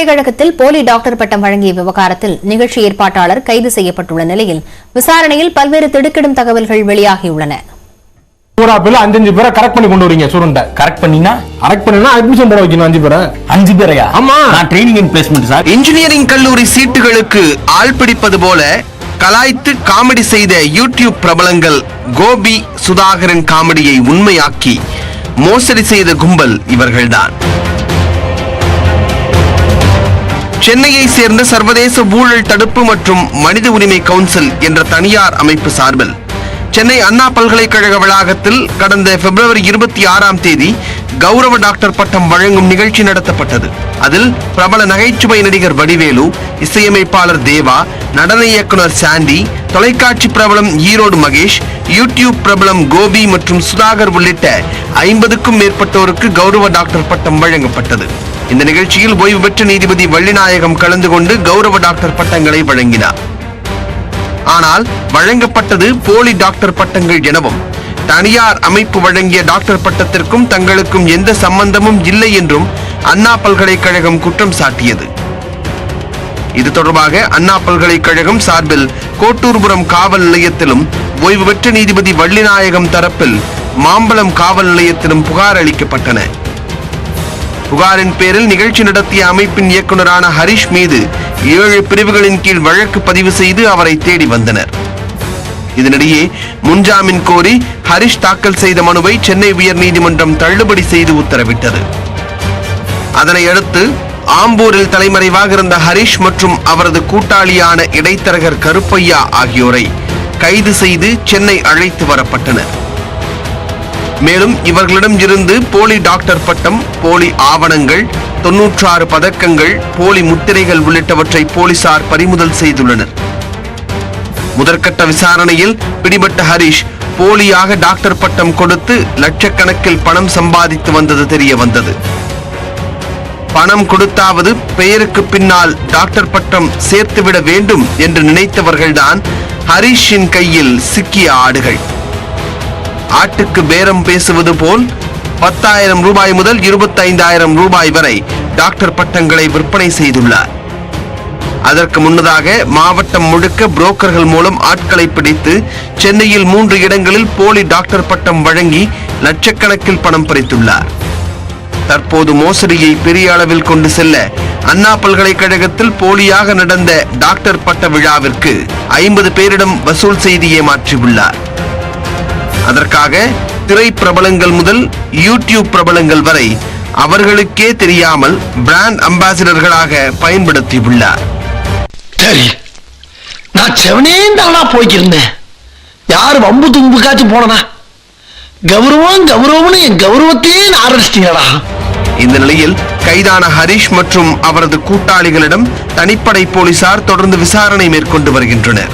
பல்கலைக்கழகத்தில் போலி டாக்டர் பட்டம் வழங்கிய விவகாரத்தில் நிகழ்ச்சி ஏற்பாட்டாளர் கைது செய்யப்பட்டுள்ள நிலையில் விசாரணையில் பல்வேறு திடுக்கிடும் தகவல்கள் வெளியாகியுள்ளன. அஞ்சு பேரை கரெக்ட் பண்ணி கொண்டு வரீங்க. சுருண்ட கரெக்ட் பண்ணினா அட்மிஷன் போட வைக்கணும். 5 பேரை 5 பேரையா? ஆமா, நான் training and placement sir. Engineering கல்லூரி சீட்டுகளுக்கு ஆள் பிடிப்பது போல கலாய்த்து காமெடி செய்த யூடியூப் பிரபலங்கள் கோபி சுதாகரின் காமெடியை உண்மையாக்கி மோசடி செய்த கும்பல் இவர்கள்தான். சென்னையை சேர்ந்த சர்வதேச ஊழல் தடுப்பு மற்றும் மனித உரிமை கவுன்சில் என்ற தனியார் அமைப்பு சார்பில் சென்னை அண்ணா பல்கலைக்கழக வளாகத்தில் கடந்த பிப்ரவரி 26ஆம் தேதி கௌரவ டாக்டர் பட்டம் வழங்கும் நிகழ்ச்சி நடத்தப்பட்டது. அதில் பிரபல நகைச்சுவை நடிகர் வடிவேலு, இசையமைப்பாளர் தேவா, நடன இயக்குனர் சாண்டி, தொலைக்காட்சி பிரபலம் ஈரோடு மகேஷ், யூடியூப் பிரபலம் கோபி மற்றும் சுதாகர் உள்ளிட்ட 50க்கும் மேற்பட்டோருக்கு கௌரவ டாக்டர் பட்டம் வழங்கப்பட்டது. இந்த நிகழ்ச்சியில் ஓய்வு பெற்ற நீதிபதி வள்ளிநாயகம் கலந்து கொண்டு கௌரவ டாக்டர் பட்டங்களை வழங்கினார். ஆனால் வழங்கப்பட்டது போலி டாக்டர் பட்டங்கள் எனவும் தனியார் அமைப்பு வழங்கிய டாக்டர் பட்டத்திற்கும் தங்களுக்கும் எந்த சம்பந்தமும் இல்லை என்றும் அண்ணா பல்கலைக்கழகம் குற்றம் சாட்டியது. இது தொடர்பாக அண்ணா பல்கலைக்கழகம் சார்பில் கோட்டூர்புரம் காவல் நிலையத்திலும் ஓய்வு பெற்ற நீதிபதி வள்ளிநாயகம் தரப்பில் மாம்பலம் காவல் நிலையத்திலும் புகார் அளிக்கப்பட்டன. புகாரின் பேரில் நிகழ்ச்சி நடத்திய அமைப்பின் இயக்குநரான ஹரிஷ் மீது 7 பிரிவுகளின் கீழ் வழக்கு பதிவு செய்து அவரை தேடி வந்தனர். இதனிடையே முன்ஜாமீன் கோரி ஹரிஷ் தாக்கல் செய்த மனுவை சென்னை உயர்நீதிமன்றம் தள்ளுபடி செய்து உத்தரவிட்டது. அதனை அடுத்து ஆம்பூரில் தலைமறைவாக இருந்த ஹரிஷ் மற்றும் அவரது கூட்டாளியான இடைத்தரகர் கருப்பையா ஆகியோரை கைது செய்து சென்னை அழைத்து வரப்பட்டனர். மேலும் இவர்களிடம் இருந்து போலி டாக்டர் பட்டம், போலி ஆவணங்கள், 96 பதக்கங்கள், போலி முத்திரைகள் உள்ளிட்டவற்றை போலீசார் பறிமுதல் செய்துள்ளனர். முதற்கட்ட விசாரணையில் பிடிபட்ட ஹரிஷ் போலியாக டாக்டர் பட்டம் கொடுத்து லட்சக்கணக்கில் பணம் சம்பாதித்து வந்தது தெரிய வந்தது. பணம் கொடுத்தாவது பெயருக்கு பின்னால் டாக்டர் பட்டம் சேர்த்துவிட வேண்டும் என்று நினைத்தவர்கள்தான் ஹரிஷின் கையில் சிக்கிய ஆடுகள். ஆட்டுக்கு பேரம் பேசுவது போல் 10,000 ரூபாய் முதல் 25,000 ரூபாய் வரை டாக்டர் பட்டங்களை விற்பனை செய்துள்ளார். அதற்கு முன்னதாக மாவட்டம் முழுக்க புரோக்கர்கள் மூலம் ஆட்களை பிடித்து சென்னையில் 3 இடங்களில் போலி டாக்டர் பட்டம் வழங்கி லட்சக்கணக்கில் பணம் பறித்துள்ளார். தற்போது மோசடியை பெரிய அளவில் கொண்டு செல்ல அண்ணா பல்கலைக்கழகத்தில் போலியாக நடந்த டாக்டர் பட்ட விழாவிற்கு 50 பேரிடம் வசூல் செய்து ஏமாற்றியுள்ளார். அதற்காக திரை பிரபலங்கள் முதல் யூடியூப் பிரபலங்கள் வரை அவர்களுக்கே தெரியாமல் பிராண்ட் அம்பாசிடர்களாக பயன்படுத்தியுள்ளார். சரி, நான் செவனேந்தானா போய்க்கிருந்தேன். யாரு வம்பு தும்புக்காச்சும் போனா கௌரவம்னு என் கௌரவத்தையே ஆரம்பிச்சிட்டீங்களா? இந்த நிலையில் கைதான ஹரிஷ் மற்றும் அவரது கூட்டாளிகளிடம் தனிப்படை போலீசார் தொடர்ந்து விசாரணை மேற்கொண்டு வருகின்றனர்.